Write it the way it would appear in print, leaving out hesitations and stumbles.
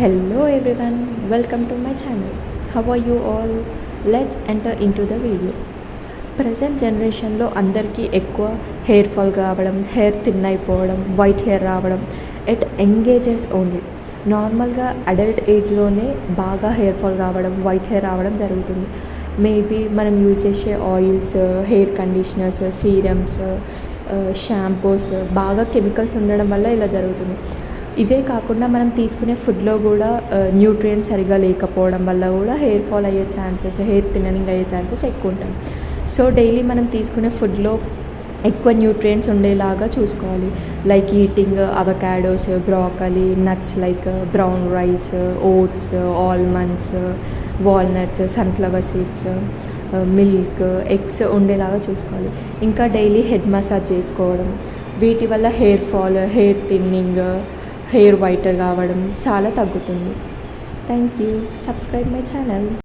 Hello everyone, welcome to my channel. How are you all? Let's enter into the video. Present జనరేషన్లో అందరికీ ఎక్కువ hair fall కావడం, hair thin అయిపోవడం, white hair రావడం at young ages only. నార్మల్గా adult ఏజ్లోనే బాగా హెయిర్ ఫాల్ కావడం, వైట్ హెయిర్ రావడం జరుగుతుంది. మేబీ మనం యూజ్ చేసే oils, hair conditioners, serums, shampoos బాగా కెమికల్స్ ఉండడం వల్ల ఇలా జరుగుతుంది. ఇవే కాకుండా మనం తీసుకునే ఫుడ్లో కూడా న్యూట్రియంట్స్ సరిగా లేకపోవడం వల్ల కూడా హెయిర్ ఫాల్ అయ్యే ఛాన్సెస్, హెయిర్ థిన్ననింగ్ అయ్యే ఛాన్సెస్ ఎక్కువ ఉంటాయి. సో డైలీ మనం తీసుకునే ఫుడ్లో ఎక్కువ న్యూట్రియంట్స్ ఉండేలాగా చూసుకోవాలి. Like eating avocados, broccoli, nuts like brown rice, oats, almonds, walnuts, sunflower seeds, milk, eggs ఉండేలాగా చూసుకోవాలి. ఇంకా డైలీ హెడ్ మసాజ్ చేసుకోవడం, వీటి వల్ల hair fall, hair thinning, hair whiter కావడం చాలా తగ్గుతుంది. Thank you. Subscribe my channel.